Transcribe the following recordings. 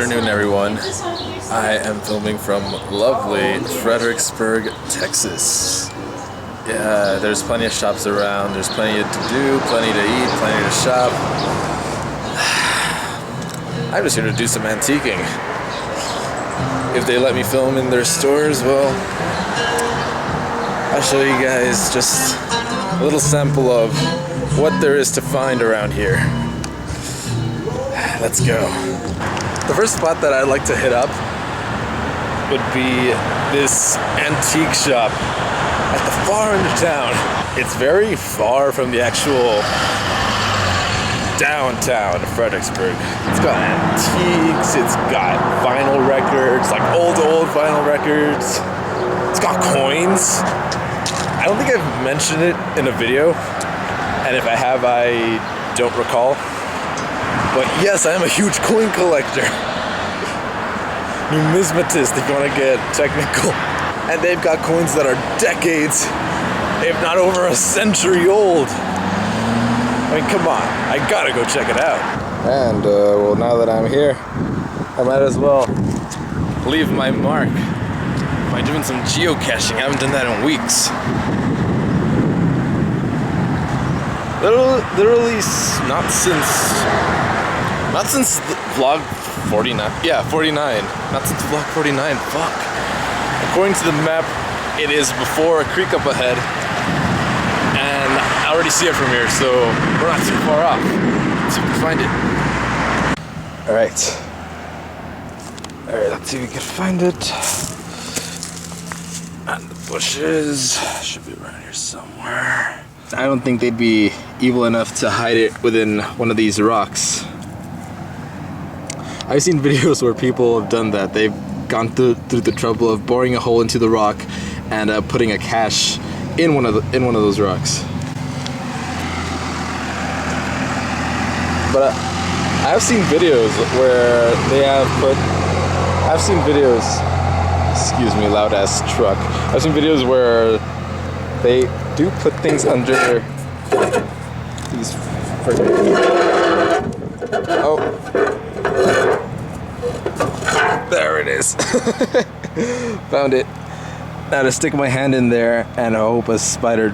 afternoon, everyone. I am filming from lovely Fredericksburg, Texas. Yeah, there's plenty of shops around, there's plenty to do, plenty to eat, plenty to shop. I'm just here to do some antiquing. If they let me film in their stores, well, I'll show you guys just a little sample of what there is to find around here. Let's go. The first spot that I'd like to hit up would be this antique shop at the far end of town. It's very far from the actual downtown of Fredericksburg. It's got antiques, it's got vinyl records, like old vinyl records. It's got coins. I don't think I've mentioned it in a video, and if I have, I don't recall. But yes, I am a huge coin collector. Numismatist, if you want to get technical. And they've got coins that are decades, if not over a century old. I mean, come on, I gotta go check it out. And, well, now that I'm here, I might as well leave my mark by doing some geocaching. I haven't done that in weeks. Literally not since vlog 49. Yeah, 49. Not since vlog 49. Fuck. According to the map, it is before a creek up ahead, and I already see it from here, so we're not too far off. Let's see if we can find it. All right, let's see if we can find it. And the bushes should be around here somewhere. I don't think they'd be evil enough to hide it within one of these rocks. I've seen videos where people have done that. They've gone through the trouble of boring a hole into the rock and putting a cache in one of those rocks. But I've seen videos where they have put. I've seen videos. Excuse me, loud ass truck. I've seen videos where they do put things under these freaking. Oh. There it is. Found it. Now to stick my hand in there and I hope a spider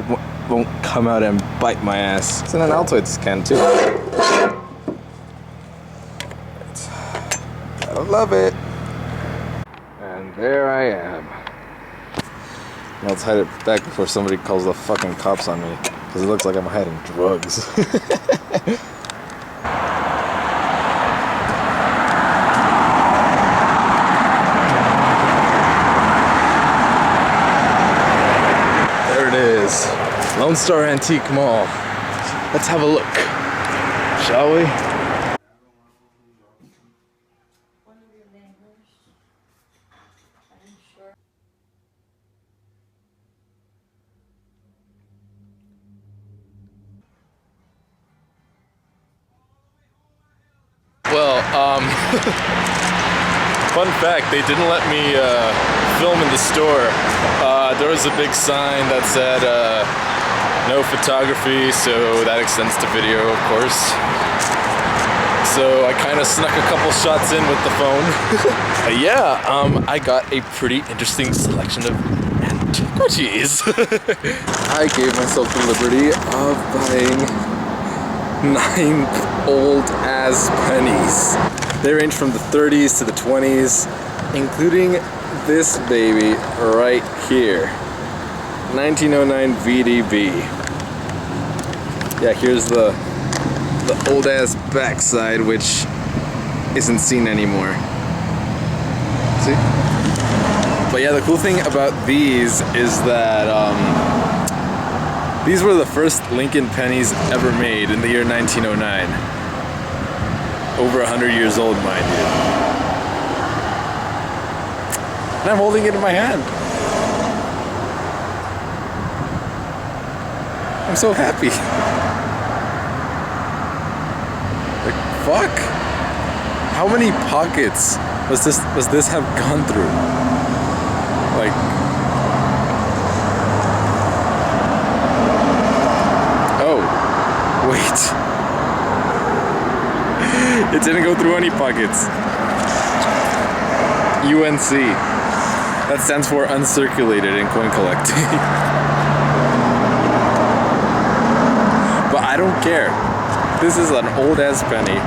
won't come out and bite my ass. It's in an Altoids can too. I love it. And there I am. Now let's hide it back before somebody calls the fucking cops on me, because it looks like I'm hiding drugs. Lone Star Antique Mall. Let's have a look, shall we? Well, fun fact, they didn't let me film in the store. There was a big sign that said no photography, so that extends to video, of course. So I kind of snuck a couple shots in with the phone. Yeah, I got a pretty interesting selection of antiquities. I gave myself the liberty of buying 9 old-ass pennies. They range from the 30s to the 20s, including this baby right here. 1909 VDB. Yeah, here's the old-ass backside, which isn't seen anymore. See? But yeah, the cool thing about these is that these were the first Lincoln pennies ever made in the year 1909. Over 100 years old, mind you. And I'm holding it in my hand. I'm so happy. Like, fuck. How many pockets must this have gone through? Like, oh, wait. It didn't go through any pockets. UNC. That stands for uncirculated in coin collecting. But I don't care. This is an old ass penny.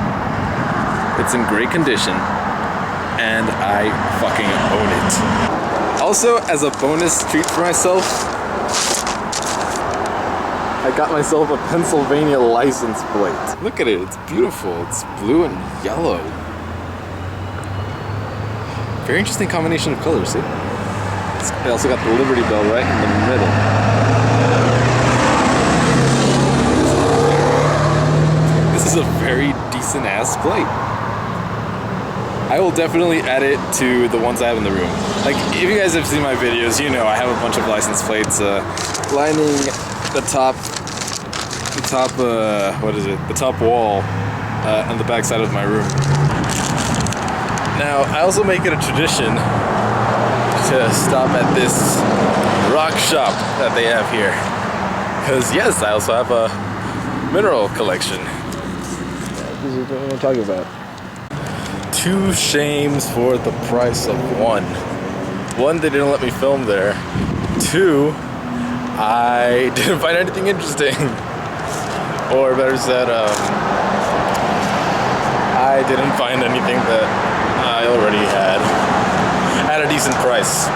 It's in great condition. And I fucking own it. Also, as a bonus treat for myself, I got myself a Pennsylvania license plate. Look at it, it's beautiful. It's blue and yellow. Very interesting combination of colors, see? They also got the Liberty Bell right in the middle. This is a very decent ass plate. I will definitely add it to the ones I have in the room. Like, if you guys have seen my videos, you know I have a bunch of license plates lining the top wall on the back side of my room. Now, I also make it a tradition to stop at this rock shop that they have here. Because yes, I also have a mineral collection. This is what I'm talking about. 2 shames for the price of 1. 1, they didn't let me film there. 2, I didn't find anything interesting. Or better said, I didn't find anything that I already had at a decent price.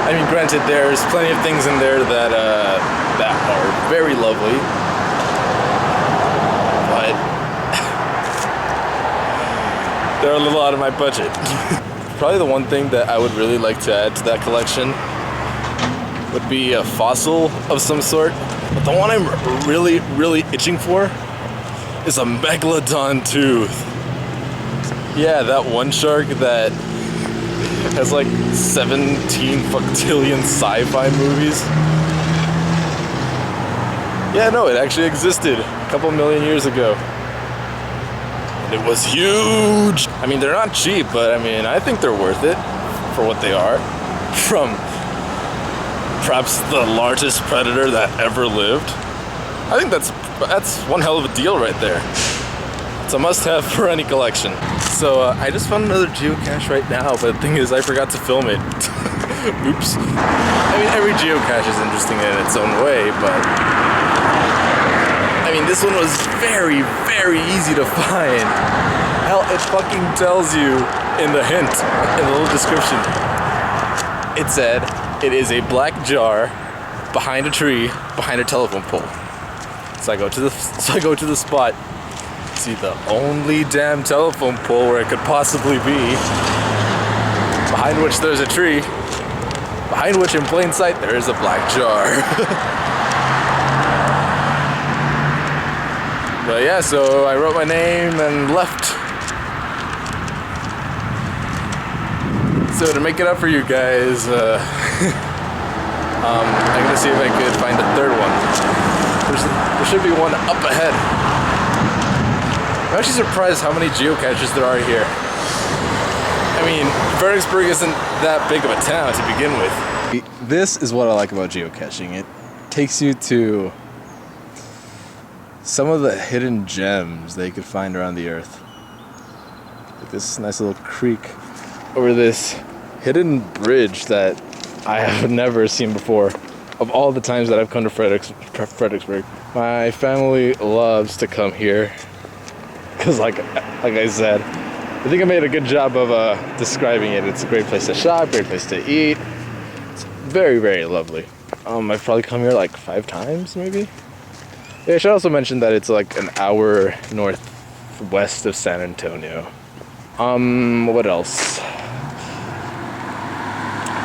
I mean, granted, there's plenty of things in there that that are very lovely, but they're a little out of my budget. Probably the one thing that I would really like to add to that collection would be a fossil of some sort. But the one I'm really itching for is a megalodon tooth. Yeah, that one shark that has like 17 fucktillion sci-fi movies. Yeah, no, it actually existed a couple million years ago. And it was huge. I mean, they're not cheap, but I mean, I think they're worth it for what they are. From perhaps the largest predator that ever lived. I think that's one hell of a deal right there. It's a must-have for any collection. So I just found another geocache right now, but the thing is I forgot to film it. Oops. I mean, every geocache is interesting in its own way, but I mean, this one was very easy to find. Hell, it fucking tells you in the hint, in the little description. It said, it is a black jar behind a tree, behind a telephone pole. So I go to the spot, see the only damn telephone pole where it could possibly be, behind which there's a tree, behind which in plain sight there is a black jar. But yeah, so I wrote my name and left. So to make it up for you guys, I'm gonna see if I could find a third one. There should be one up ahead. I'm actually surprised how many geocaches there are here. I mean, Fredericksburg isn't that big of a town to begin with. This is what I like about geocaching. It takes you to some of the hidden gems that you could find around the earth. Like this nice little creek over this hidden bridge that I have never seen before. Of all the times that I've come to Fredericksburg, my family loves to come here because, like I said, I think I made a good job of describing it. It's a great place to shop, great place to eat. It's very lovely. I've probably come here like 5 times, maybe. Yeah, I should also mention that it's like an hour northwest of San Antonio. What else?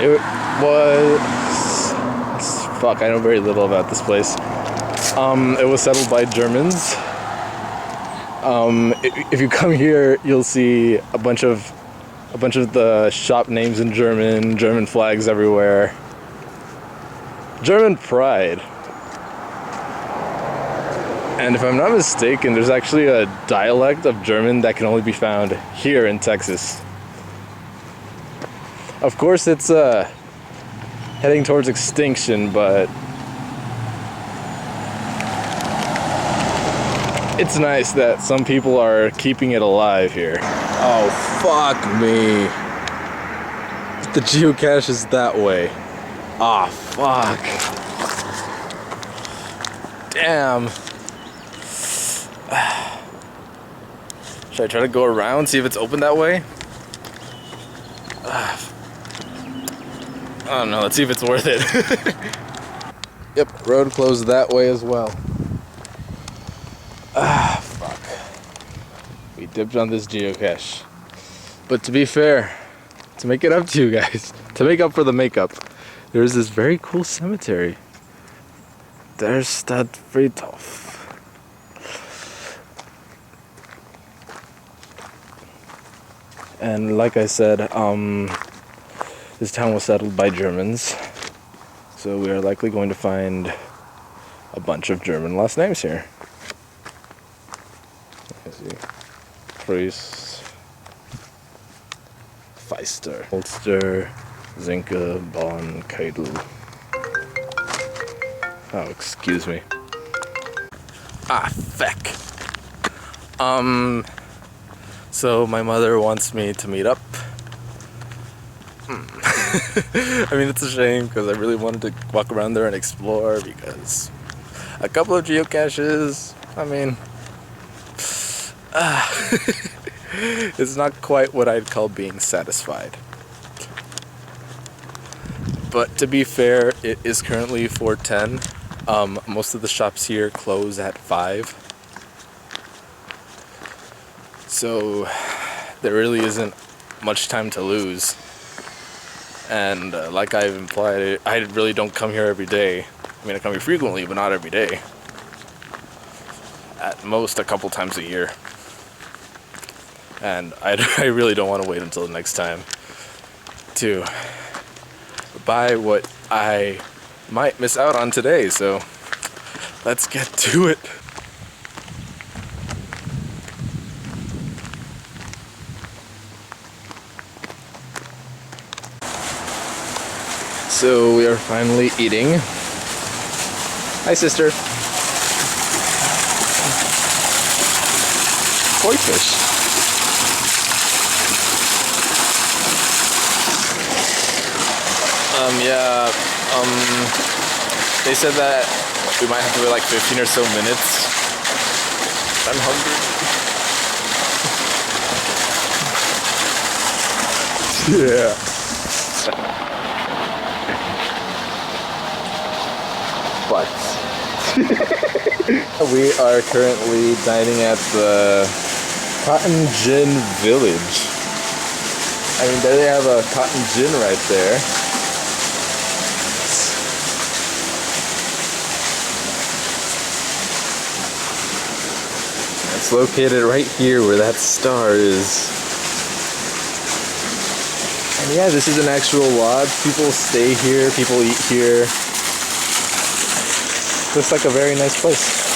It was... Fuck, I know very little about this place. It was settled by Germans. If you come here, you'll see a bunch of the shop names in German flags everywhere. German pride. And if I'm not mistaken, there's actually a dialect of German that can only be found here in Texas. Of course, it's heading towards extinction, but it's nice that some people are keeping it alive here. Oh, fuck me. The geocache is that way. Ah, fuck. Damn. Should I try to go around, see if it's open that way? I don't know, let's see if it's worth it. Yep, road closed that way as well. Ah, fuck. We dipped on this geocache. But to be fair, to make it up to you guys, to make up for the makeup, there's this very cool cemetery. Der Stadtfriedhof. And like I said, this town was settled by Germans, so we are likely going to find a bunch of German last names here. Let's see. Priest, Feister, Holster, Zinke, Bonn, Keidel. Oh, excuse me. Ah, feck. So my mother wants me to meet up. I mean, it's a shame because I really wanted to walk around there and explore, because a couple of geocaches, I mean, it's not quite what I'd call being satisfied. But to be fair, it is currently 4:10. Most of the shops here close at 5. So there really isn't much time to lose. And like I've implied, I really don't come here every day. I mean, I come here frequently, but not every day. At most a couple times a year. And I really don't want to wait until the next time to buy what I might miss out on today. So let's get to it. So we are finally eating. Hi, sister. Koi fish. They said that we might have to wait like 15 or so minutes. I'm hungry. Yeah. But we are currently dining at the Cotton Gin Village. I mean, there they have a cotton gin right there. It's located right here where that star is. And yeah, this is an actual lodge. People stay here, people eat here. Looks like a very nice place.